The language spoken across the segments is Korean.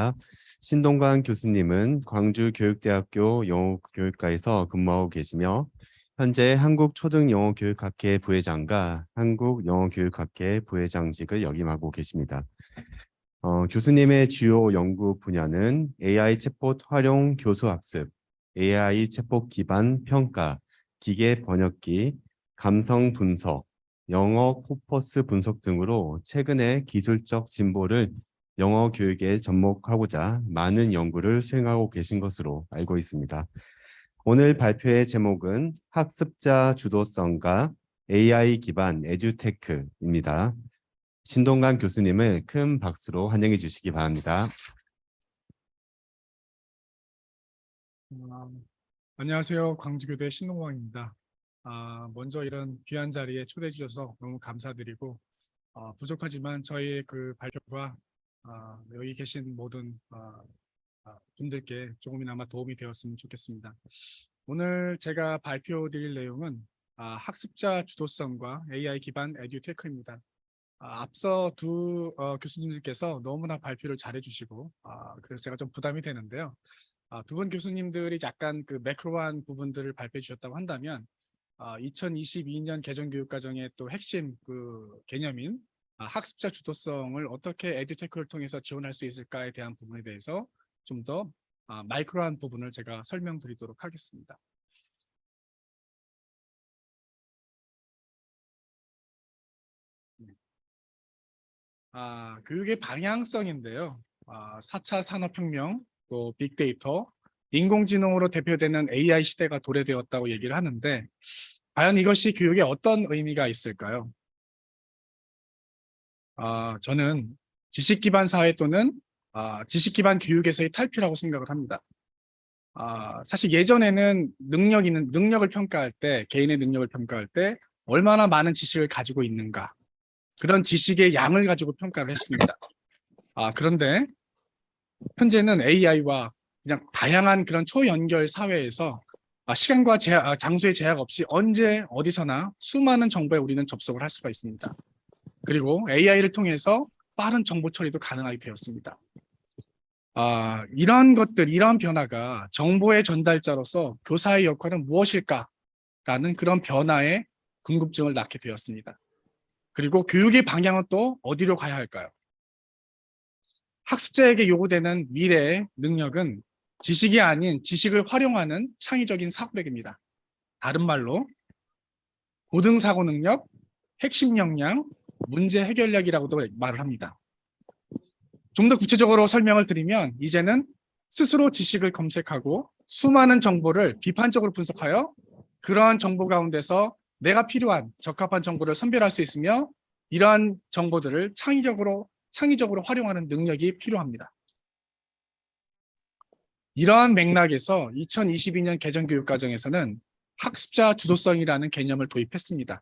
있습니다. 신동관 교수님은 광주교육대학교 영어교육과에서 근무하고 계시며 현재 한국초등영어교육학회 부회장과 한국영어교육학회 부회장직을 역임하고 계십니다. 교수님의 주요 연구 분야는 AI 챗봇 활용 교수학습, AI 챗봇 기반 평가, 기계 번역기, 감성 분석, 영어 코퍼스 분석 등으로 최근의 기술적 진보를 영어 교육에 접목하고자 많은 연구를 수행하고 계신 것으로 알고 있습니다. 오늘 발표의 제목은 학습자 주도성과 AI 기반 에듀테크입니다. 신동관 교수님을 큰 박수로 환영해 주시기 바랍니다. 안녕하세요. 광주교대 신동광입니다. 먼저 이런 귀한 자리에 초대해 주셔서 너무 감사드리고 부족하지만 저희의 그 발표가 여기 계신 모든 분들께 조금이나마 도움이 되었으면 좋겠습니다. 오늘 제가 발표드릴 내용은 학습자 주도성과 AI 기반 에듀테크입니다. 앞서 두 교수님들께서 너무나 발표를 잘해주시고 그래서 제가 좀 부담이 되는데요. 두 분 교수님들이 약간 그 매크로한 부분들을 발표해 주셨다고 한다면 2022년 개정교육과정의 또 핵심 그 개념인 학습자 주도성을 어떻게 에듀테크를 통해서 지원할 수 있을까에 대한 부분에 대해서 좀 더 마이크로한 부분을 제가 설명드리도록 하겠습니다. 교육의 방향성인데요. 4차 산업혁명, 또 빅데이터, 인공지능으로 대표되는 AI 시대가 도래되었다고 얘기를 하는데 과연 이것이 교육에 어떤 의미가 있을까요? 저는 지식 기반 사회 또는 지식 기반 교육에서의 탈피라고 생각을 합니다. 사실 예전에는 능력을 평가할 때, 개인의 능력을 평가할 때 얼마나 많은 지식을 가지고 있는가, 그런 지식의 양을 가지고 평가를 했습니다. 그런데 현재는 AI와 그냥 다양한 그런 초연결 사회에서 시간과 장소의 제약 없이 언제 어디서나 수많은 정보에 우리는 접속을 할 수가 있습니다. 그리고 AI를 통해서 빠른 정보 처리도 가능하게 되었습니다. 이런 것들, 이런 변화가 정보의 전달자로서 교사의 역할은 무엇일까라는 그런 변화에 궁금증을 낳게 되었습니다. 그리고 교육의 방향은 또 어디로 가야 할까요? 학습자에게 요구되는 미래의 능력은 지식이 아닌 지식을 활용하는 창의적인 사고력입니다. 다른 말로 고등사고 능력, 핵심 역량, 문제 해결력이라고도 말을 합니다. 좀 더 구체적으로 설명을 드리면 이제는 스스로 지식을 검색하고 수많은 정보를 비판적으로 분석하여 그러한 정보 가운데서 내가 필요한 적합한 정보를 선별할 수 있으며 이러한 정보들을 창의적으로 활용하는 능력이 필요합니다. 이러한 맥락에서 2022년 개정교육과정에서는 학습자 주도성이라는 개념을 도입했습니다.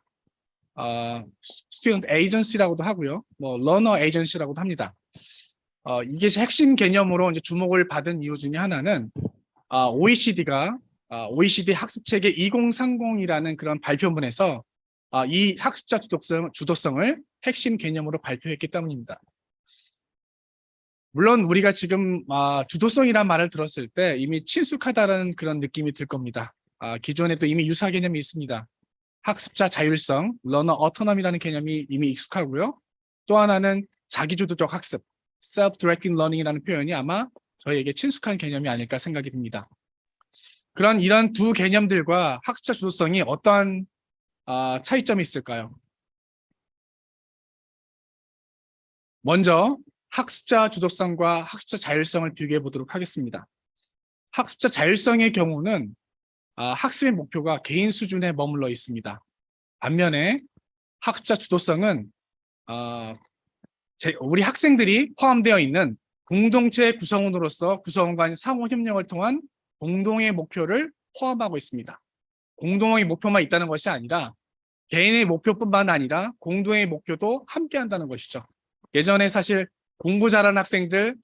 스튜던트 에이전시라고도 하고요, 러너 에이전시라고도 합니다. 이게 핵심 개념으로 이제 주목을 받은 이유 중에 하나는 OECD가 OECD 학습체계 2030이라는 그런 발표문에서 이 학습자 주도성을 핵심 개념으로 발표했기 때문입니다. 물론 우리가 지금 주도성이란 말을 들었을 때 이미 친숙하다는 그런 느낌이 들 겁니다. 기존에도 이미 유사 개념이 있습니다. 학습자 자율성, 러너 어토너미라는 개념이 이미 익숙하고요. 또 하나는 자기주도적 학습, self-directed learning이라는 표현이 아마 저희에게 친숙한 개념이 아닐까 생각이 듭니다. 이런 두 개념들과 학습자 주도성이 어떠한 차이점이 있을까요? 먼저 학습자 주도성과 학습자 자율성을 비교해 보도록 하겠습니다. 학습자 자율성의 경우는 학습의 목표가 개인 수준에 머물러 있습니다. 반면에 학습자 주도성은 우리 학생들이 포함되어 있는 공동체 구성원으로서 구성원 상호 협력을 통한 공동의 목표를 포함하고 있습니다. 공동의 목표만 있다는 것이 아니라 개인의 목표뿐만 아니라 공동의 목표도 함께 한다는 것이죠. 예전에 사실 공부 잘하는 학생들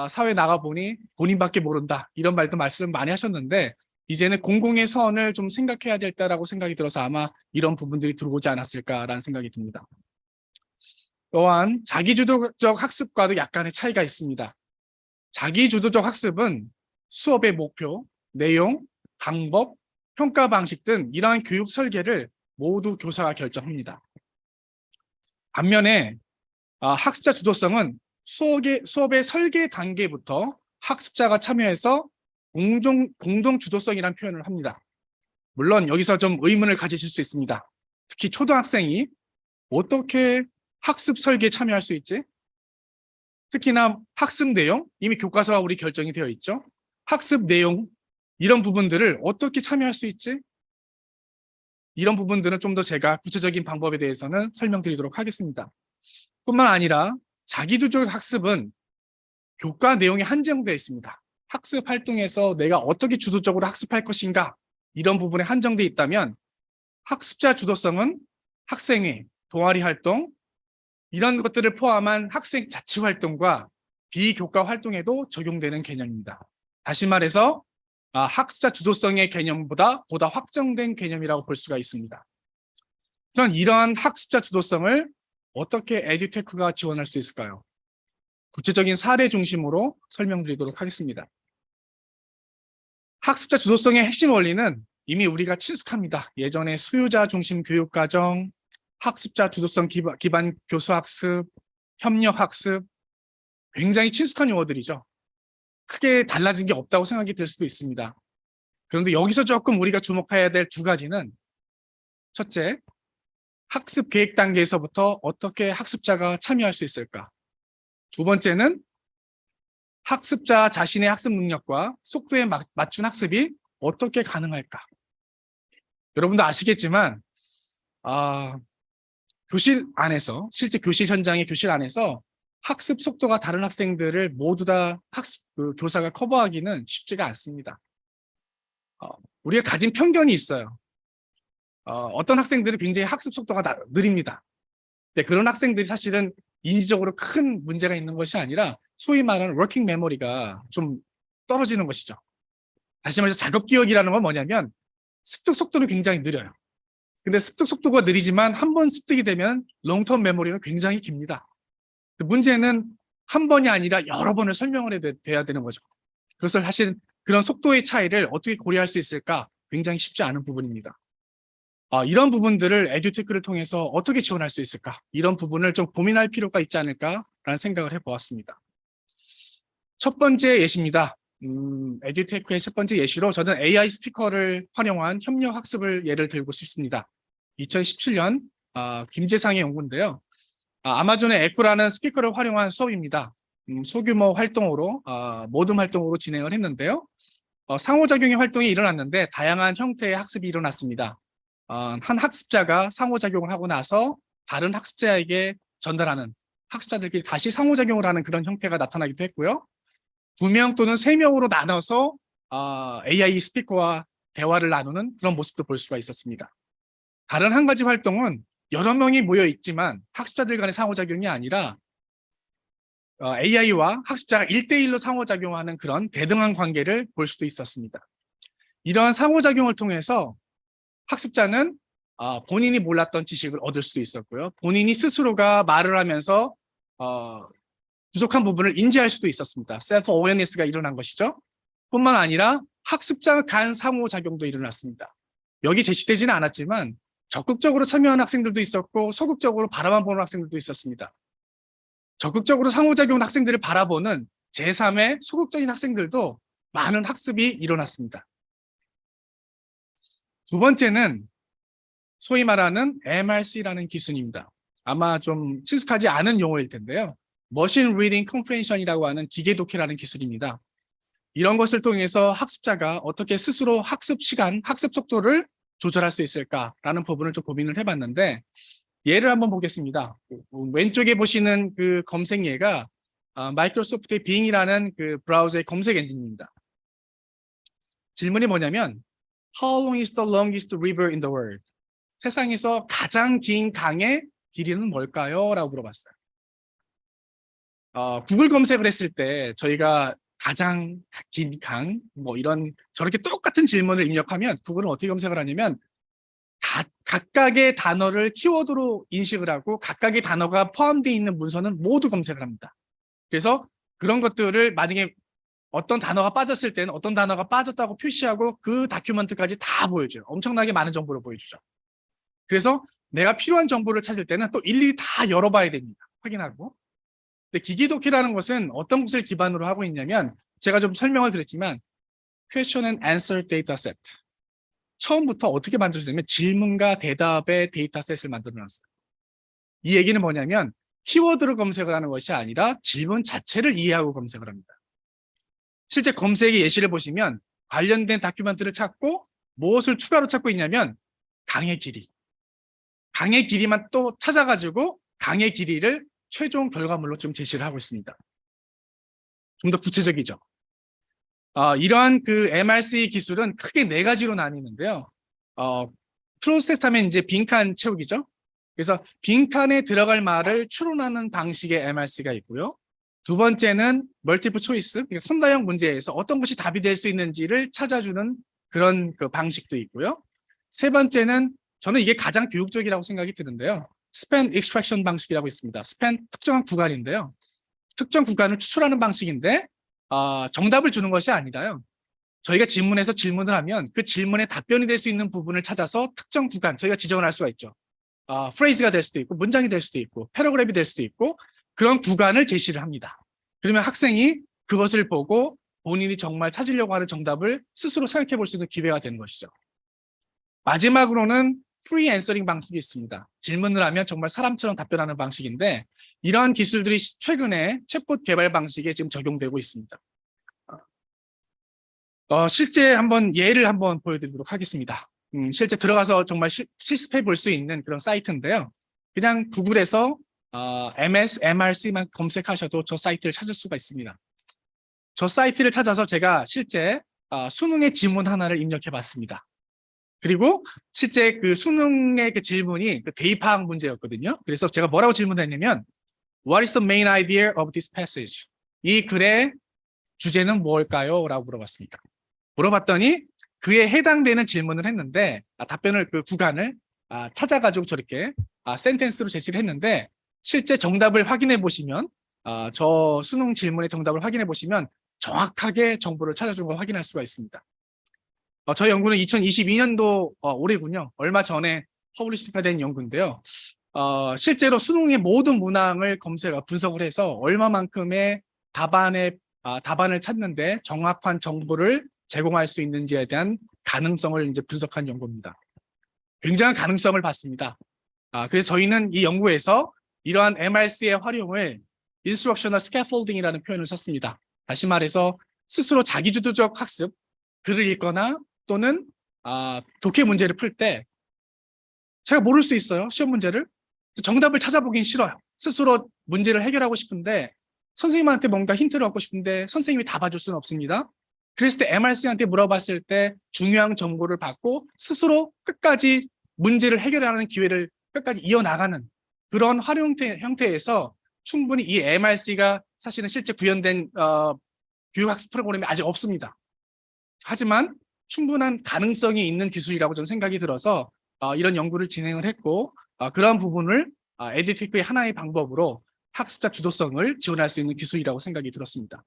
사회 나가보니 본인밖에 모른다, 이런 말씀 많이 하셨는데 이제는 공공의 선을 좀 생각해야 될 때라고 생각이 들어서 아마 이런 부분들이 들어오지 않았을까라는 생각이 듭니다. 또한 자기주도적 학습과도 약간의 차이가 있습니다. 자기주도적 학습은 수업의 목표, 내용, 방법, 평가 방식 등 이러한 교육 설계를 모두 교사가 결정합니다. 반면에 학습자 주도성은 수업의 설계 단계부터 학습자가 참여해서 공동 주도성이라는 표현을 합니다. 물론 여기서 좀 의문을 가지실 수 있습니다. 특히 초등학생이 어떻게 학습 설계에 참여할 수 있지? 특히나 학습 내용, 이미 교과서와 우리 결정이 되어 있죠. 학습 내용, 이런 부분들을 어떻게 참여할 수 있지? 이런 부분들은 좀 더 제가 구체적인 방법에 대해서는 설명드리도록 하겠습니다. 뿐만 아니라 자기주도적 학습은 교과 내용이 한정되어 있습니다. 학습 활동에서 내가 어떻게 주도적으로 학습할 것인가, 이런 부분에 한정되어 있다면 학습자 주도성은 학생회, 동아리 활동, 이런 것들을 포함한 학생 자치 활동과 비교과 활동에도 적용되는 개념입니다. 다시 말해서 학습자 주도성의 개념보다 보다 확정된 개념이라고 볼 수가 있습니다. 그럼 이러한 학습자 주도성을 어떻게 에듀테크가 지원할 수 있을까요? 구체적인 사례 중심으로 설명드리도록 하겠습니다. 학습자 주도성의 핵심 원리는 이미 우리가 친숙합니다. 예전에 수요자 중심 교육과정, 학습자 주도성 기반 교수학습, 협력학습, 굉장히 친숙한 용어들이죠. 크게 달라진 게 없다고 생각이 들 수도 있습니다. 그런데 여기서 조금 우리가 주목해야 될 두 가지는, 첫째, 학습 계획 단계에서부터 어떻게 학습자가 참여할 수 있을까? 두 번째는 학습자 자신의 학습 능력과 속도에 맞춘 학습이 어떻게 가능할까? 여러분도 아시겠지만 교실 안에서, 실제 교실 현장의 교실 안에서 학습 속도가 다른 학생들을 모두 다 교사가 커버하기는 쉽지가 않습니다. 우리가 가진 편견이 있어요. 어떤 학생들은 굉장히 학습 속도가 느립니다. 근데 그런 학생들이 사실은 인지적으로 큰 문제가 있는 것이 아니라 소위 말하는 워킹 메모리가 좀 떨어지는 것이죠. 다시 말해서 작업 기억이라는 건 뭐냐면 습득 속도는 굉장히 느려요. 근데 습득 속도가 느리지만 한 번 습득이 되면 롱텀 메모리는 굉장히 깁니다. 문제는 한 번이 아니라 여러 번을 설명을 해야 되는 거죠. 그래서 사실 그런 속도의 차이를 어떻게 고려할 수 있을까 굉장히 쉽지 않은 부분입니다. 이런 부분들을 에듀테크를 통해서 어떻게 지원할 수 있을까? 이런 부분을 좀 고민할 필요가 있지 않을까라는 생각을 해보았습니다. 첫 번째 예시입니다. 에듀테크의 첫 번째 예시로 저는 AI 스피커를 활용한 협력 학습을 예를 들고 싶습니다. 2017년 김재상의 연구인데요. 아마존의 에코라는 스피커를 활용한 수업입니다. 소규모 활동으로 모둠 활동으로 진행을 했는데요. 상호작용의 활동이 일어났는데 다양한 형태의 학습이 일어났습니다. 한 학습자가 상호작용을 하고 나서 다른 학습자에게 전달하는, 학습자들끼리 다시 상호작용을 하는 그런 형태가 나타나기도 했고요. 2명 또는 3명으로 나눠서 AI 스피커와 대화를 나누는 그런 모습도 볼 수가 있었습니다. 다른 한 가지 활동은 여러 명이 모여 있지만 학습자들 간의 상호작용이 아니라 AI와 학습자가 1대1로 상호작용하는 그런 대등한 관계를 볼 수도 있었습니다. 이러한 상호작용을 통해서 학습자는 본인이 몰랐던 지식을 얻을 수도 있었고요. 본인이 스스로가 말을 하면서 부족한 부분을 인지할 수도 있었습니다. 셀프 어웨어니스가 일어난 것이죠. 뿐만 아니라 학습자 간 상호작용도 일어났습니다. 여기 제시되지는 않았지만 적극적으로 참여하는 학생들도 있었고 소극적으로 바라만 보는 학생들도 있었습니다. 적극적으로 상호작용 학생들을 바라보는 제3의 소극적인 학생들도 많은 학습이 일어났습니다. 두 번째는 소위 말하는 MRC라는 기술입니다. 아마 좀 친숙하지 않은 용어일 텐데요. Machine Reading Comprehension이라고 하는 기계 독해라는 기술입니다. 이런 것을 통해서 학습자가 어떻게 스스로 학습 시간, 학습 속도를 조절할 수 있을까라는 부분을 좀 고민을 해봤는데, 예를 한번 보겠습니다. 왼쪽에 보시는 그 검색예가 마이크로소프트의 빙이라는 그 브라우저의 검색 엔진입니다. 질문이 뭐냐면 How long is the longest river in the world? 세상에서 가장 긴 강의 길이는 뭘까요? 라고 물어봤어요. 구글 검색을 했을 때 저희가 가장 긴 강, 뭐 이런 저렇게 똑같은 질문을 입력하면 구글은 어떻게 검색을 하냐면 각각의 단어를 키워드로 인식을 하고 각각의 단어가 포함되어 있는 문서는 모두 검색을 합니다. 그래서 그런 것들을 만약에 어떤 단어가 빠졌을 때는 어떤 단어가 빠졌다고 표시하고 그 다큐멘트까지 다 보여줘요. 엄청나게 많은 정보를 보여주죠. 그래서 내가 필요한 정보를 찾을 때는 또 일일이 다 열어봐야 됩니다. 확인하고. 근데 기기독해라는 것은 어떤 것을 기반으로 하고 있냐면 제가 좀 설명을 드렸지만 Question and Answer Dataset. 처음부터 어떻게 만들어졌냐면 질문과 대답의 데이터셋을 만들어놨어요. 이 얘기는 뭐냐면 키워드로 검색을 하는 것이 아니라 질문 자체를 이해하고 검색을 합니다. 실제 검색의 예시를 보시면 관련된 다큐멘트를 찾고 무엇을 추가로 찾고 있냐면 강의 길이. 강의 길이만 또 찾아가지고 강의 길이를 최종 결과물로 좀 제시를 하고 있습니다. 좀 더 구체적이죠. 이러한 그 MRC 기술은 크게 네 가지로 나뉘는데요. 프로세스 하면 이제 빈칸 채우기죠. 그래서 빈칸에 들어갈 말을 추론하는 방식의 MRC가 있고요. 두 번째는 멀티플 초이스, 그러니까 선다형 문제에서 어떤 것이 답이 될 수 있는지를 찾아주는 그런 그 방식도 있고요. 세 번째는 저는 이게 가장 교육적이라고 생각이 드는데요. 스팬 익스트랙션 방식이라고 있습니다. 스팬 특정한 구간인데요. 특정 구간을 추출하는 방식인데 정답을 주는 것이 아니라요. 저희가 질문에서 질문을 하면 그 질문에 답변이 될 수 있는 부분을 찾아서 특정 구간, 저희가 지정을 할 수가 있죠. 프레이즈가 될 수도 있고 문장이 될 수도 있고 패러그래프이 될 수도 있고 그런 구간을 제시를 합니다. 그러면 학생이 그것을 보고 본인이 정말 찾으려고 하는 정답을 스스로 생각해 볼 수 있는 기회가 되는 것이죠. 마지막으로는 프리 앤서링 방식이 있습니다. 질문을 하면 정말 사람처럼 답변하는 방식인데 이러한 기술들이 최근에 챗봇 개발 방식에 지금 적용되고 있습니다. 실제 한번 예를 한번 보여드리도록 하겠습니다. 실제 들어가서 정말 실습해 볼 수 있는 그런 사이트인데요. 그냥 구글에서 MS, MRC만 검색하셔도 저 사이트를 찾을 수가 있습니다. 저 사이트를 찾아서 제가 실제 수능의 지문 하나를 입력해 봤습니다. 그리고 실제 그 수능의 그 질문이 그 대입학 문제였거든요. 그래서 제가 뭐라고 질문했냐면 What is the main idea of this passage? 이 글의 주제는 뭘까요? 라고 물어봤습니다. 물어봤더니 그에 해당되는 질문을 했는데 답변을 그 구간을 찾아가지고 저렇게 센텐스로 제시를 했는데 실제 정답을 확인해 보시면 저 수능 질문의 정답을 확인해 보시면 정확하게 정보를 찾아준 걸 확인할 수가 있습니다. 저희 연구는 2022년도 올해군요. 얼마 전에 퍼블리시가 된 연구인데요. 실제로 수능의 모든 문항을 분석을 해서 얼마만큼의 답안을 찾는데 정확한 정보를 제공할 수 있는지에 대한 가능성을 이제 분석한 연구입니다. 굉장한 가능성을 봤습니다. 그래서 저희는 이 연구에서 이러한 MRC의 활용을 Instructional Scaffolding이라는 표현을 썼습니다. 다시 말해서 스스로 자기주도적 학습, 글을 읽거나 또는 독해 문제를 풀 때 제가 모를 수 있어요. 시험 문제를. 정답을 찾아보긴 싫어요. 스스로 문제를 해결하고 싶은데 선생님한테 뭔가 힌트를 얻고 싶은데 선생님이 다 봐줄 수는 없습니다. 그랬을 때 MRC한테 물어봤을 때 중요한 정보를 받고 스스로 끝까지 문제를 해결하는 기회를 끝까지 이어나가는 그런 활용 형태에서 충분히 이 MRC가 사실은 실제 구현된 교육학습 프로그램이 아직 없습니다. 하지만 충분한 가능성이 있는 기술이라고 저는 생각이 들어서 이런 연구를 진행을 했고 그런 부분을 에듀테크의 하나의 방법으로 학습자 주도성을 지원할 수 있는 기술이라고 생각이 들었습니다.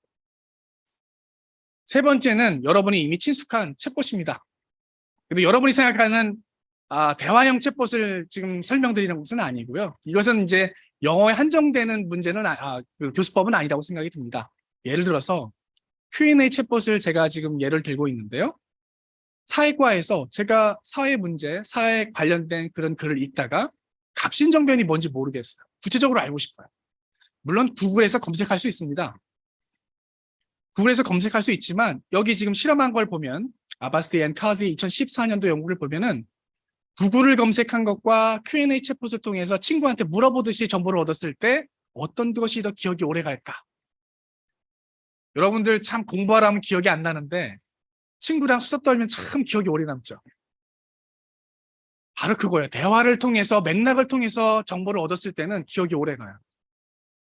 세 번째는 여러분이 이미 친숙한 챗봇입니다. 근데 여러분이 생각하는 대화형 챗봇을 지금 설명드리는 것은 아니고요. 이것은 이제 영어에 한정되는 문제는 그 교수법은 아니라고 생각이 듭니다. 예를 들어서 Q&A 챗봇을 제가 지금 예를 들고 있는데요. 사회과에서 제가 사회 문제, 사회 관련된 그런 글을 읽다가 갑신정변이 뭔지 모르겠어요. 구체적으로 알고 싶어요. 물론 구글에서 검색할 수 있습니다. 구글에서 검색할 수 있지만 여기 지금 실험한 걸 보면 아바스 앤 카지 2014년도 연구를 보면은 구글을 검색한 것과 Q&A 챗봇을 통해서 친구한테 물어보듯이 정보를 얻었을 때 어떤 것이 더 기억이 오래 갈까? 여러분들 참 공부하라면 기억이 안 나는데 친구랑 수다 떨면 참 기억이 오래 남죠. 바로 그거예요. 대화를 통해서 맥락을 통해서 정보를 얻었을 때는 기억이 오래 가요.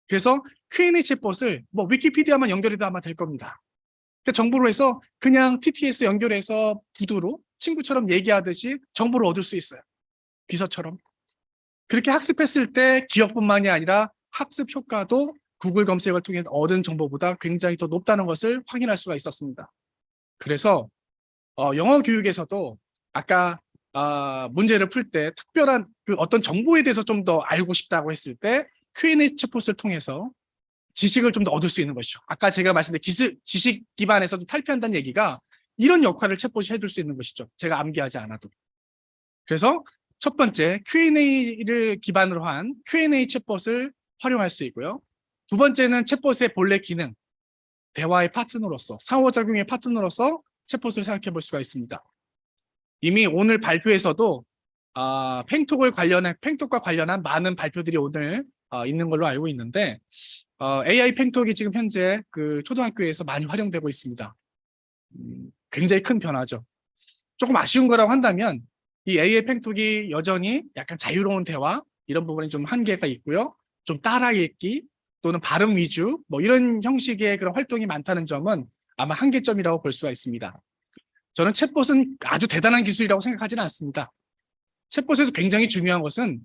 그래서 Q&A 챗봇을 뭐 위키피디아만 연결해도 아마 될 겁니다. 그러니까 정보로 해서 그냥 TTS 연결해서 구두로 친구처럼 얘기하듯이 정보를 얻을 수 있어요. 비서처럼. 그렇게 학습했을 때 기억뿐만이 아니라 학습 효과도 구글 검색을 통해 얻은 정보보다 굉장히 더 높다는 것을 확인할 수가 있었습니다. 그래서 영어 교육에서도 아까 문제를 풀 때 특별한 그 어떤 정보에 대해서 좀 더 알고 싶다고 했을 때 Q&A 챗봇을 통해서 지식을 좀 더 얻을 수 있는 것이죠. 아까 제가 말씀드린 지식 기반에서 좀 탈피한다는 얘기가 이런 역할을 챗봇이 해줄 수 있는 것이죠. 제가 암기하지 않아도. 그래서 첫 번째 Q&A를 기반으로 한 Q&A 챗봇을 활용할 수 있고요. 두 번째는 챗봇의 본래 기능, 대화의 파트너로서, 상호작용의 파트너로서 챗봇을 생각해 볼 수가 있습니다. 이미 오늘 발표에서도 팽톡과 관련한 많은 발표들이 오늘 있는 걸로 알고 있는데 AI 팽톡이 지금 현재 그 초등학교에서 많이 활용되고 있습니다. 굉장히 큰 변화죠. 조금 아쉬운 거라고 한다면 이 AI 팽톡이 여전히 약간 자유로운 대화 이런 부분이 좀 한계가 있고요. 좀 따라 읽기 또는 발음 위주 뭐 이런 형식의 그런 활동이 많다는 점은 아마 한계점이라고 볼 수가 있습니다. 저는 챗봇은 아주 대단한 기술이라고 생각하지는 않습니다. 챗봇에서 굉장히 중요한 것은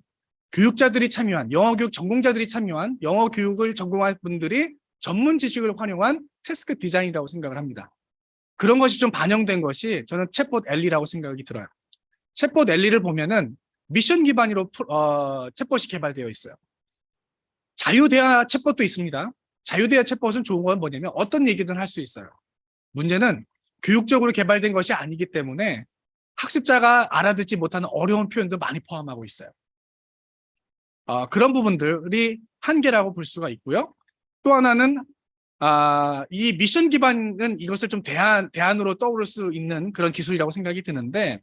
교육자들이 참여한, 영어 교육 전공자들이 참여한, 영어 교육을 전공한 분들이 전문 지식을 활용한 태스크 디자인이라고 생각을 합니다. 그런 것이 좀 반영된 것이 저는 챗봇 엘리라고 생각이 들어요. 챗봇 엘리를 보면은 미션 기반으로 챗봇이 개발되어 있어요. 자유대화 챗봇도 있습니다. 자유대화 챗봇은 좋은 건 뭐냐면 어떤 얘기든 할 수 있어요. 문제는 교육적으로 개발된 것이 아니기 때문에 학습자가 알아듣지 못하는 어려운 표현도 많이 포함하고 있어요. 그런 부분들이 한계라고 볼 수가 있고요. 또 하나는 이 미션 기반은 이것을 좀 대안으로 떠오를 수 있는 그런 기술이라고 생각이 드는데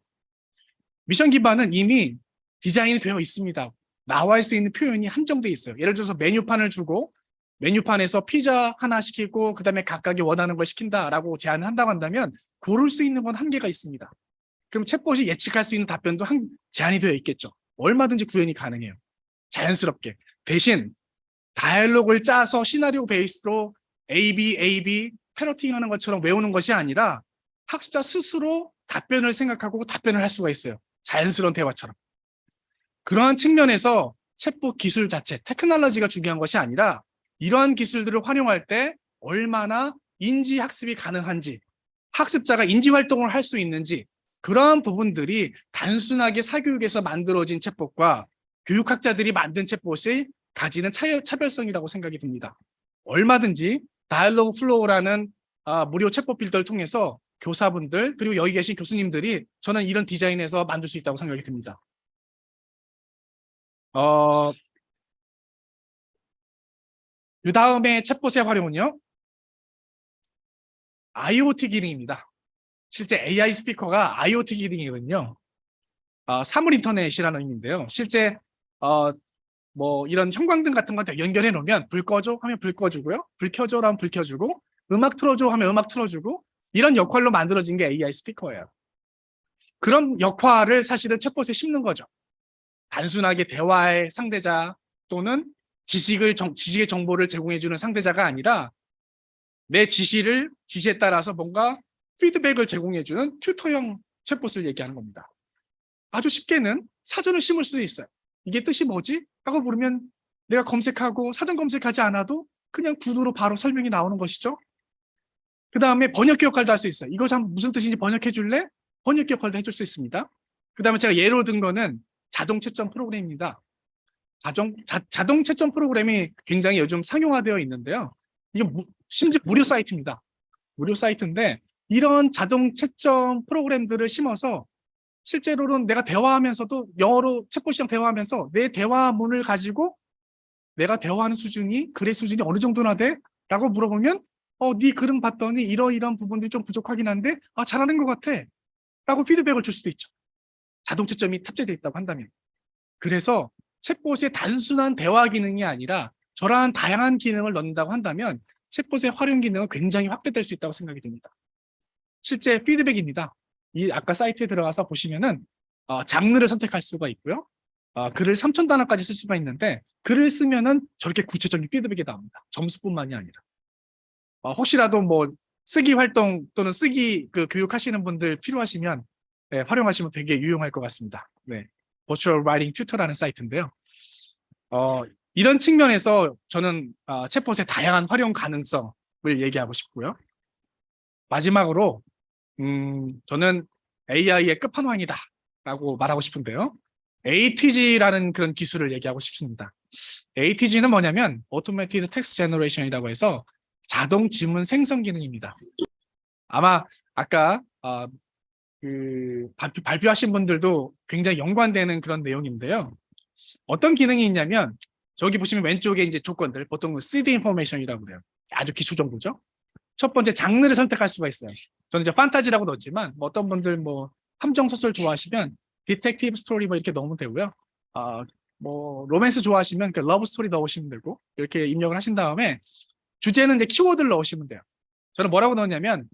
미션 기반은 이미 디자인이 되어 있습니다. 나와 있을 수 있는 표현이 한정돼 있어요. 예를 들어서 메뉴판을 주고 메뉴판에서 피자 하나 시키고 그다음에 각각이 원하는 걸 시킨다라고 제안을 한다고 한다면 고를 수 있는 건 한계가 있습니다. 그럼 챗봇이 예측할 수 있는 답변도 제한이 되어 있겠죠. 얼마든지 구현이 가능해요. 자연스럽게. 대신 다이얼로그를 짜서 시나리오 베이스로 A, B 패러팅하는 것처럼 외우는 것이 아니라 학습자 스스로 답변을 생각하고 답변을 할 수가 있어요. 자연스러운 대화처럼. 그러한 측면에서 챗봇 기술 자체, 테크놀로지가 중요한 것이 아니라 이러한 기술들을 활용할 때 얼마나 인지 학습이 가능한지, 학습자가 인지 활동을 할 수 있는지 그러한 부분들이 단순하게 사교육에서 만들어진 챗봇과 교육학자들이 만든 챗봇이 가지는 차별성이라고 생각이 듭니다. 얼마든지 다이얼로그 플로우라는 무료 챗봇 빌더를 통해서 교사분들 그리고 여기 계신 교수님들이 저는 이런 디자인에서 만들 수 있다고 생각이 듭니다. 그 다음에 챗봇의 활용은요. IoT 기능입니다. 실제 AI 스피커가 IoT 기능이거든요. 사물 인터넷이라는 의미인데요. 실제 뭐 이런 형광등 같은 거 연결해 놓으면 불 꺼줘 하면 불 꺼주고요. 불 켜줘 하면 불 켜주고 음악 틀어줘 하면 음악 틀어주고 이런 역할로 만들어진 게 AI 스피커예요. 그런 역할을 사실은 챗봇에 심는 거죠. 단순하게 대화의 상대자 또는 지식의 정보를 제공해주는 상대자가 아니라 내 지시에 따라서 뭔가 피드백을 제공해주는 튜터형 챗봇을 얘기하는 겁니다. 아주 쉽게는 사전을 심을 수도 있어요. 이게 뜻이 뭐지? 하고 물으면 내가 검색하고 사전 검색하지 않아도 그냥 구두로 바로 설명이 나오는 것이죠. 그 다음에 번역 역할도 할 수 있어요. 이거 참 무슨 뜻인지 번역해 줄래? 번역 역할도 해줄 수 있습니다. 그 다음에 제가 예로 든 거는 자동 채점 프로그램입니다. 자동 채점 프로그램이 굉장히 요즘 상용화되어 있는데요. 이게 심지어 무료 사이트입니다. 무료 사이트인데 이런 자동 채점 프로그램들을 심어서 실제로는 내가 대화하면서도 영어로 챗봇이랑 대화하면서 내 대화문을 가지고 내가 대화하는 수준이 글의 수준이 어느 정도나 돼? 라고 물어보면 네 글은 봤더니 이러이러한 부분들이 좀 부족하긴 한데 잘하는 것 같아 라고 피드백을 줄 수도 있죠. 자동 채점이 탑재되어 있다고 한다면. 그래서 챗봇의 단순한 대화 기능이 아니라 저러한 다양한 기능을 넣는다고 한다면 챗봇의 활용 기능은 굉장히 확대될 수 있다고 생각이 듭니다. 실제 피드백입니다. 이 아까 사이트에 들어가서 보시면은 장르를 선택할 수가 있고요. 글을 3,000단어까지 쓸 수가 있는데 글을 쓰면은 저렇게 구체적인 피드백이 나옵니다. 점수뿐만이 아니라. 혹시라도 뭐 쓰기 활동 또는 쓰기 교육하시는 분들 필요하시면 활용하시면 되게 유용할 것 같습니다. 네. Virtual Writing Tutor라는 사이트인데요. 이런 측면에서 저는 챗봇의 다양한 활용 가능성을 얘기하고 싶고요. 마지막으로 저는 AI의 끝판왕이다라고 말하고 싶은데요. ATG라는 그런 기술을 얘기하고 싶습니다. ATG는 뭐냐면 Automated Text Generation이라고 해서 자동 지문 생성 기능입니다. 아마 아까 발표하신 분들도 굉장히 연관되는 그런 내용인데요. 어떤 기능이 있냐면 저기 보시면 왼쪽에 이제 조건들 보통 CD 인포메이션이라고 그래요. 아주 기초 정보죠. 첫 번째 장르를 선택할 수가 있어요. 저는 이제 판타지라고 넣었지만 어떤 분들 뭐 함정 소설 좋아하시면 디텍티브 스토리 뭐 이렇게 넣으면 되고요. 뭐 로맨스 좋아하시면 그 러브 스토리 넣으시면 되고 이렇게 입력을 하신 다음에 주제는 이제 키워드를 넣으시면 돼요. 저는 뭐라고 넣었냐면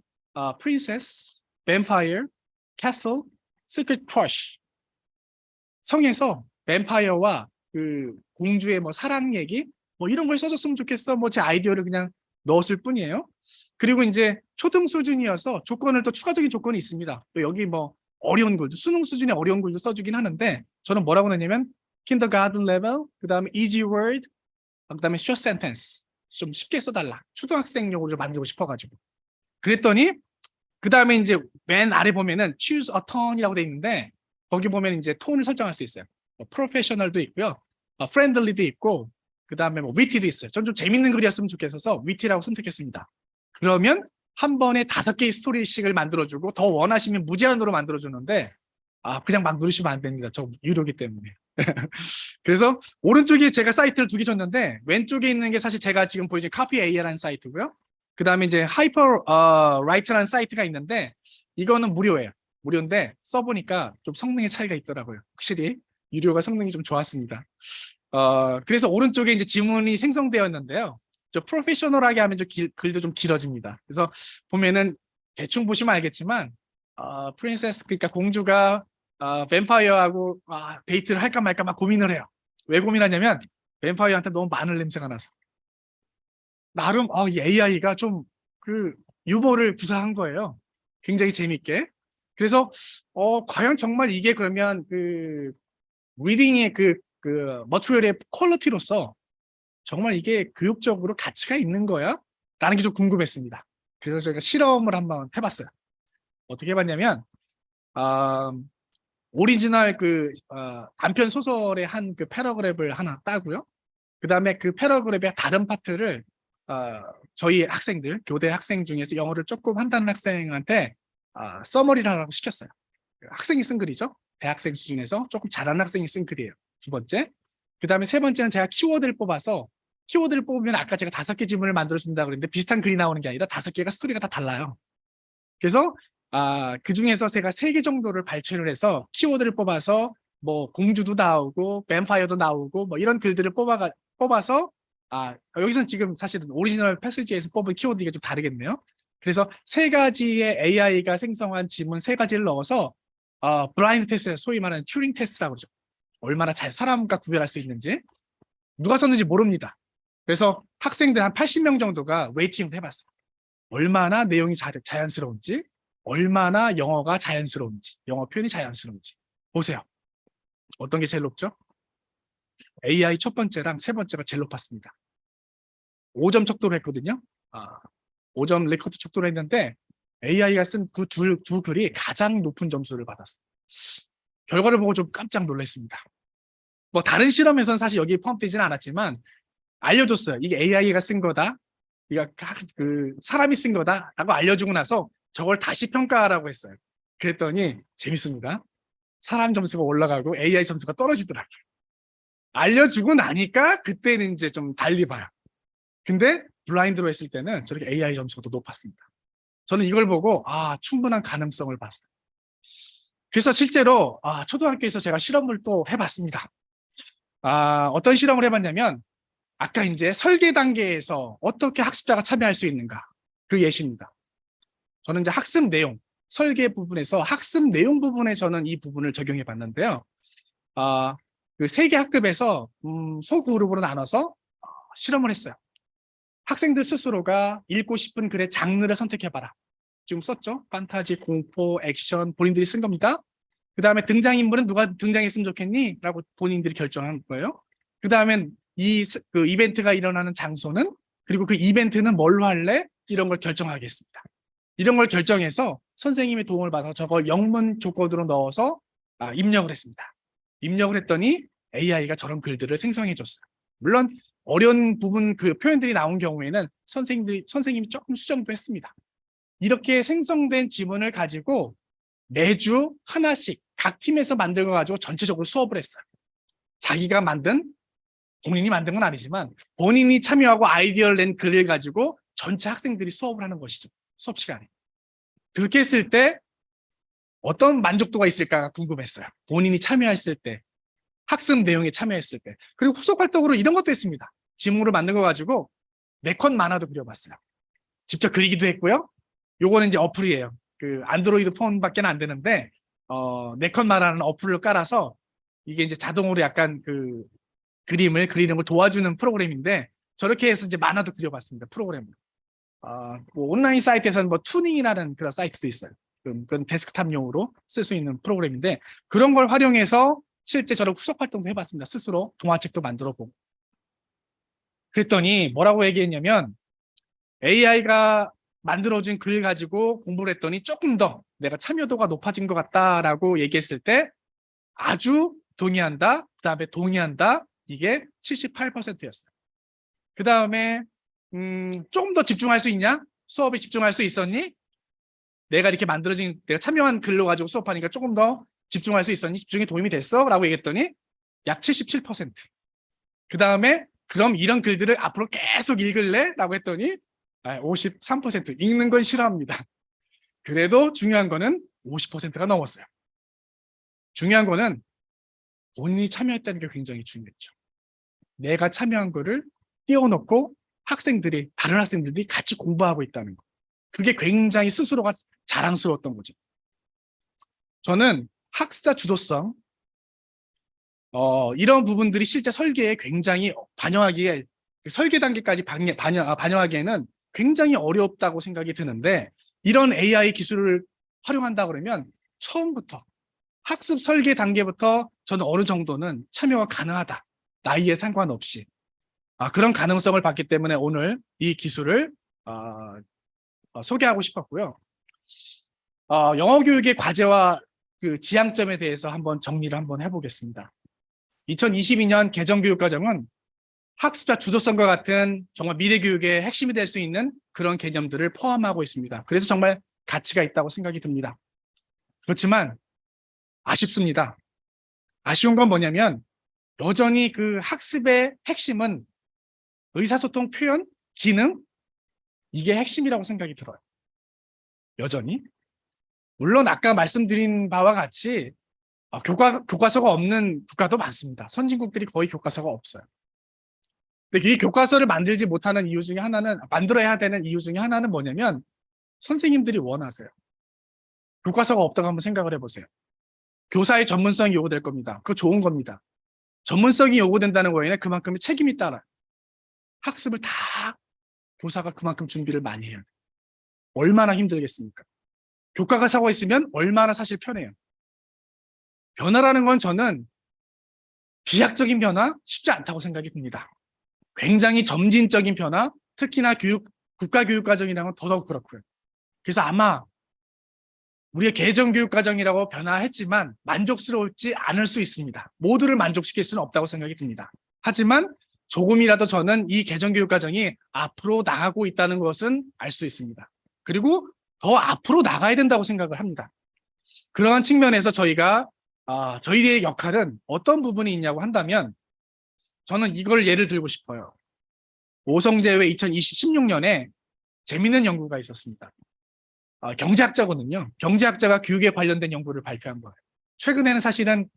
프린세스, 뱀파이어, 캐슬, 시크릿 크러쉬 성에서 뱀파이어와 그 공주의 뭐 사랑 얘기 뭐 이런 걸 써줬으면 좋겠어. 뭐 제 아이디어를 그냥 넣었을 뿐이에요. 그리고 이제 초등 수준이어서 조건을 또 추가적인 조건이 있습니다. 또 여기 뭐 어려운 글도 수능 수준의 어려운 글도 써주긴 하는데 저는 뭐라고 넣냐면 kindergarten level 그다음에 easy word 그다음에 short sentence 좀 쉽게 써달라. 초등학생용으로 좀 만들고 싶어가지고 그랬더니 그다음에 이제 맨 아래 보면은 choose a tone이라고 돼 있는데 거기 보면 이제 톤을 설정할 수 있어요. 뭐 프로페셔널도 있고요, 프렌들리도 있고, 그 다음에 뭐 위티도 있어요. 전 좀 재밌는 글이었으면 좋겠어서 위티라고 선택했습니다. 그러면 한 번에 5개의 스토리씩을 만들어주고 더 원하시면 무제한으로 만들어주는데 그냥 막 누르시면 안 됩니다. 저 유료기 때문에. 그래서 오른쪽에 제가 사이트를 2개 줬는데 왼쪽에 있는 게 사실 제가 지금 보여준 카피 AI라는 사이트고요. 그 다음에 이제 하이퍼 라이트라는 사이트가 있는데 이거는 무료예요. 무료인데 써보니까 좀 성능의 차이가 있더라고요. 확실히 유료가 성능이 좀 좋았습니다. 그래서 오른쪽에 이제 지문이 생성되었는데요. 저 프로페셔널하게 하면 글도 좀 길어집니다. 그래서 보면은 대충 보시면 알겠지만 프린세스 그러니까 공주가 뱀파이어하고 데이트를 할까 말까 막 고민을 해요. 왜 고민하냐면 뱀파이어한테 너무 마늘 냄새가 나서. 나름 이 AI가 좀 그 유머를 구사한 거예요. 굉장히 재밌게. 그래서 과연 정말 이게 그러면 그 리딩의 그 머티리얼의 퀄리티로서 정말 이게 교육적으로 가치가 있는 거야? 라는 게 좀 궁금했습니다. 그래서 저희가 실험을 한번 해봤어요. 어떻게 해봤냐면 오리지널 단편 소설의 한 그 패러그랩을 하나 따고요. 그 다음에 그 패러그랩의 다른 파트를 저희 학생들, 교대 학생 중에서 영어를 조금 한다는 학생한테 서머리를 하라고 시켰어요. 학생이 쓴 글이죠. 대학생 수준에서 조금 잘하는 학생이 쓴 글이에요. 두 번째. 그 다음에 세 번째는 제가 키워드를 뽑아서 키워드를 뽑으면 아까 제가 5개 지문을 만들어준다고 그랬는데 비슷한 글이 나오는 게 아니라 5개가 스토리가 다 달라요. 그래서 그 중에서 제가 3개 정도를 발췌를 해서 키워드를 뽑아서 뭐 공주도 나오고 뱀파이어도 나오고 뭐 이런 글들을 뽑아서 여기서는 지금 사실은 오리지널 패시지에서 뽑은 키워드가 좀 다르겠네요. 그래서 3가지의 AI가 생성한 지문 3가지를 넣어서 블라인드 테스트, 소위 말하는 튜링 테스트라고 그러죠. 얼마나 잘 사람과 구별할 수 있는지. 누가 썼는지 모릅니다. 그래서 학생들 한 80명 정도가 웨이팅을 해봤어요. 얼마나 내용이 자연스러운지, 얼마나 영어가 자연스러운지, 영어 표현이 자연스러운지. 보세요. 어떤 게 제일 높죠? AI 첫 번째랑 세 번째가 제일 높았습니다. 5점 척도로 했거든요. 5점 리커트 척도로 했는데 AI가 쓴 그 두 글이 가장 높은 점수를 받았어요. 결과를 보고 좀 깜짝 놀랐습니다. 뭐 다른 실험에서는 사실 여기에 포함되지는 않았지만 알려줬어요. 이게 AI가 쓴 거다. 이거 사람이 쓴 거다라고 알려주고 나서 저걸 다시 평가하라고 했어요. 그랬더니 재밌습니다. 사람 점수가 올라가고 AI 점수가 떨어지더라고요. 알려주고 나니까 그때는 이제 좀 달리 봐요. 근데 블라인드로 했을 때는 저렇게 AI 점수가 더 높았습니다. 저는 이걸 보고 충분한 가능성을 봤어요. 그래서 실제로 초등학교에서 제가 실험을 또 해봤습니다. 어떤 실험을 해봤냐면 아까 이제 설계 단계에서 어떻게 학습자가 참여할 수 있는가 그 예시입니다. 저는 이제 학습 내용, 설계 부분에서 학습 내용 부분에 저는 이 부분을 적용해 봤는데요. 그 3개 학급에서 소그룹으로 나눠서 실험을 했어요. 학생들 스스로가 읽고 싶은 글의 장르를 선택해봐라. 지금 썼죠? 판타지, 공포, 액션 본인들이 쓴 겁니다. 그 다음에 등장인물은 누가 등장했으면 좋겠니? 라고 본인들이 결정한 거예요. 그 다음엔 그 이벤트가 일어나는 장소는, 그리고 그 이벤트는 뭘로 할래? 이런 걸 결정하겠습니다. 이런 걸 결정해서 선생님의 도움을 받아서 저걸 영문 조건으로 넣어서 입력을 했습니다. 입력을 했더니 AI가 저런 글들을 생성해 줬어요. 물론 어려운 부분 그 표현들이 나온 경우에는 선생님이 조금 수정도 했습니다. 이렇게 생성된 지문을 가지고 매주 하나씩 각 팀에서 만들어 가지고 전체적으로 수업을 했어요. 자기가 본인이 만든 건 아니지만 본인이 참여하고 아이디어를 낸 글을 가지고 전체 학생들이 수업을 하는 것이죠. 수업 시간에. 그렇게 했을 때 어떤 만족도가 있을까 궁금했어요. 본인이 참여했을 때, 학습 내용에 참여했을 때. 그리고 후속 활동으로 이런 것도 했습니다. 지문으로 만든 거 가지고 4컷 만화도 그려봤어요. 직접 그리기도 했고요. 요거는 이제 어플이에요. 그 안드로이드 폰밖에 안 되는데 4컷 만화라는 어플을 깔아서 이게 이제 자동으로 약간 그 그림을 그리는 걸 도와주는 프로그램인데, 저렇게 해서 이제 만화도 그려봤습니다. 프로그램을. 뭐 온라인 사이트에서는 뭐 투닝이라는 그런 사이트도 있어요. 그건 데스크탑용으로 쓸 수 있는 프로그램인데, 그런 걸 활용해서 실제 저런 후속 활동도 해봤습니다. 스스로 동화책도 만들어 보고. 그랬더니 뭐라고 얘기했냐면, AI가 만들어진 글 가지고 공부를 했더니 조금 더 내가 참여도가 높아진 것 같다라고 얘기했을 때 아주 동의한다, 그 다음에 동의한다, 이게 78%였어요. 그 다음에 조금 더 집중할 수 있냐? 수업에 집중할 수 있었니? 내가 참여한 글로 가지고 수업하니까 조금 더 집중할 수 있었니? 집중에 도움이 됐어? 라고 얘기했더니 약 77%. 그 다음에 그럼 이런 글들을 앞으로 계속 읽을래? 라고 했더니 53%. 읽는 건 싫어합니다. 그래도 중요한 거는 50%가 넘었어요. 중요한 거는 본인이 참여했다는 게 굉장히 중요했죠. 내가 참여한 거를 띄워놓고 다른 학생들이 같이 공부하고 있다는 거. 그게 굉장히 스스로가 자랑스러웠던 거죠. 저는 학습자 주도성, 이런 부분들이 실제 설계에 굉장히 설계 단계까지 반영하기에는 굉장히 어렵다고 생각이 드는데, 이런 AI 기술을 활용한다 그러면 처음부터 학습 설계 단계부터 저는 어느 정도는 참여가 가능하다. 나이에 상관없이. 그런 가능성을 봤기 때문에 오늘 이 기술을 소개하고 싶었고요. 영어 교육의 과제와 그 지향점에 대해서 한번 정리를 한번 해보겠습니다. 2022년 개정교육과정은 학습자 주도성과 같은 정말 미래 교육의 핵심이 될 수 있는 그런 개념들을 포함하고 있습니다. 그래서 정말 가치가 있다고 생각이 듭니다. 그렇지만 아쉽습니다. 아쉬운 건 뭐냐면 여전히 그 학습의 핵심은 의사소통, 표현, 기능, 이게 핵심이라고 생각이 들어요. 여전히. 물론 아까 말씀드린 바와 같이 교과서가 없는 국가도 많습니다. 선진국들이 거의 교과서가 없어요. 근데 이 교과서를 만들지 못하는 이유 중에 하나는, 만들어야 되는 이유 중에 하나는 뭐냐면 선생님들이 원하세요. 교과서가 없다고 한번 생각을 해보세요. 교사의 전문성이 요구될 겁니다. 그거 좋은 겁니다. 전문성이 요구된다는 거에는 그만큼의 책임이 따라요. 학습을 다 교사가 그만큼 준비를 많이 해야 돼요. 얼마나 힘들겠습니까? 교과서가 있으면 얼마나 사실 편해요. 변화라는 건 저는 비약적인 변화 쉽지 않다고 생각이 듭니다. 굉장히 점진적인 변화, 특히나 국가교육과정이라는 건 더더욱 그렇고요. 그래서 아마 우리의 개정교육과정이라고 변화했지만 만족스러울지 않을 수 있습니다. 모두를 만족시킬 수는 없다고 생각이 듭니다. 하지만 조금이라도 저는 이 개정교육과정이 앞으로 나가고 있다는 것은 알 수 있습니다. 그리고 더 앞으로 나가야 된다고 생각을 합니다. 그러한 측면에서 저희의 역할은 어떤 부분이 있냐고 한다면, 저는 이걸 예를 들고 싶어요. 오성재회 2016년에 재미있는 연구가 있었습니다. 경제학자거든요. 경제학자가 교육에 관련된 연구를 발표한 거예요. 최근에는 사실은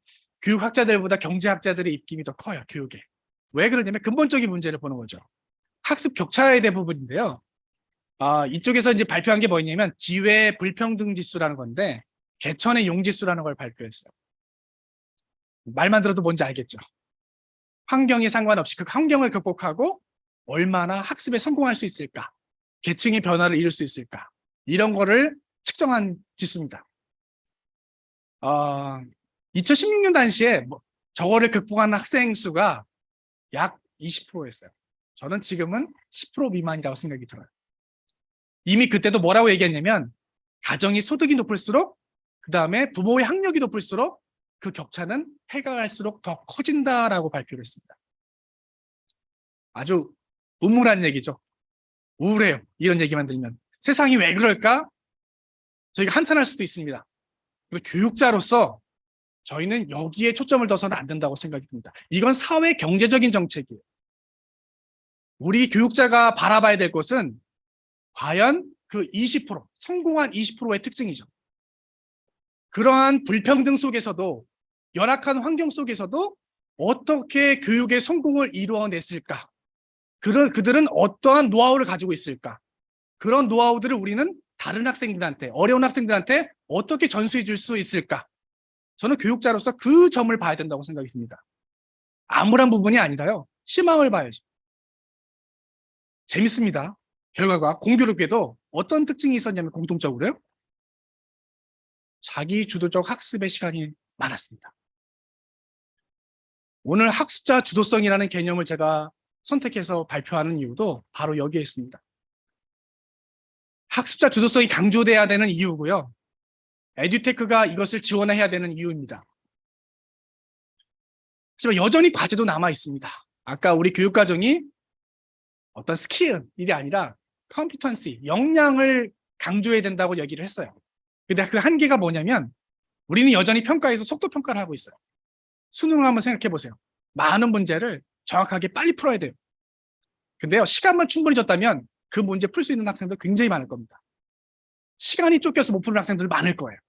교육학자들보다 경제학자들의 입김이 더 커요, 교육에. 왜 그러냐면 근본적인 문제를 보는 거죠. 학습 격차에 대한 부분인데요. 이쪽에서 이제 발표한 게 뭐냐면 기회 불평등 지수라는 건데, 개천의 용지수라는 걸 발표했어요. 말만 들어도 뭔지 알겠죠. 환경에 상관없이 그 환경을 극복하고 얼마나 학습에 성공할 수 있을까, 계층의 변화를 이룰 수 있을까, 이런 거를 측정한 지수입니다. 2016년 당시에 저거를 극복한 학생 수가 약 20%였어요. 저는 지금은 10% 미만이라고 생각이 들어요. 이미 그때도 뭐라고 얘기했냐면 가정이 소득이 높을수록 그 다음에 부모의 학력이 높을수록 그 격차는 해가 갈수록 더 커진다라고 발표를 했습니다. 아주 우물한 얘기죠. 우울해요. 이런 얘기만 들으면. 세상이 왜 그럴까? 저희가 한탄할 수도 있습니다. 그리고 교육자로서 저희는 여기에 초점을 둬서는 안 된다고 생각이 듭니다. 이건 사회 경제적인 정책이에요. 우리 교육자가 바라봐야 될 것은 과연 그 20%, 성공한 20%의 특징이죠. 그러한 불평등 속에서도 열악한 환경 속에서도 어떻게 교육의 성공을 이루어냈을까? 그들은 어떠한 노하우를 가지고 있을까? 그런 노하우들을 우리는 다른 학생들한테, 어려운 학생들한테 어떻게 전수해 줄 수 있을까? 저는 교육자로서 그 점을 봐야 된다고 생각이 듭니다. 암울한 부분이 아니라요. 희망을 봐야죠. 재밌습니다. 결과가 공교롭게도 어떤 특징이 있었냐면 공통적으로요. 자기 주도적 학습의 시간이 많았습니다. 오늘 학습자 주도성이라는 개념을 제가 선택해서 발표하는 이유도 바로 여기에 있습니다. 학습자 주도성이 강조돼야 되는 이유고요. 에듀테크가 이것을 지원해야 되는 이유입니다. 하지만 여전히 과제도 남아 있습니다. 아까 우리 교육과정이 어떤 스킬이 아니라 컴피턴시, 역량을 강조해야 된다고 얘기를 했어요. 근데 그 한계가 뭐냐면 우리는 여전히 평가에서 속도 평가를 하고 있어요. 수능을 한번 생각해 보세요. 많은 문제를 정확하게 빨리 풀어야 돼요. 근데요, 시간만 충분히 줬다면 그 문제 풀 수 있는 학생들 굉장히 많을 겁니다. 시간이 쫓겨서 못 푸는 학생들 많을 거예요.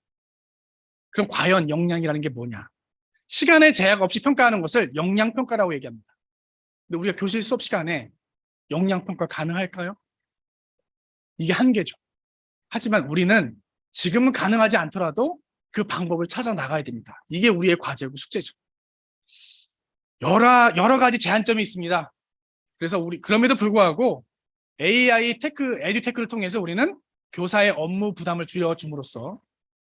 그럼 과연 역량이라는 게 뭐냐? 시간에 제약 없이 평가하는 것을 역량 평가라고 얘기합니다. 근데 우리가 교실 수업 시간에 역량 평가 가능할까요? 이게 한계죠. 하지만 우리는 지금은 가능하지 않더라도 그 방법을 찾아 나가야 됩니다. 이게 우리의 과제고 숙제죠. 여러 가지 제한점이 있습니다. 그래서 그럼에도 불구하고 AI 에듀테크를 통해서 우리는 교사의 업무 부담을 줄여줌으로써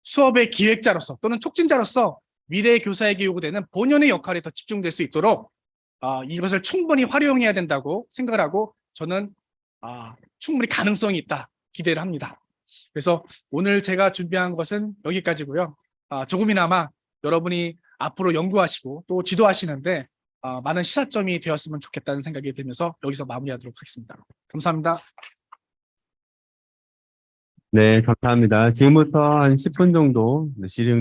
수업의 기획자로서 또는 촉진자로서 미래의 교사에게 요구되는 본연의 역할에 더 집중될 수 있도록 이것을 충분히 활용해야 된다고 생각을 하고 저는 충분히 가능성이 있다 기대를 합니다. 그래서 오늘 제가 준비한 것은 여기까지고요. 조금이나마 여러분이 앞으로 연구하시고 또 지도하시는데 많은 시사점이 되었으면 좋겠다는 생각이 들면서 여기서 마무리하도록 하겠습니다. 감사합니다. 네, 감사합니다. 지금부터 한 10분 정도 질의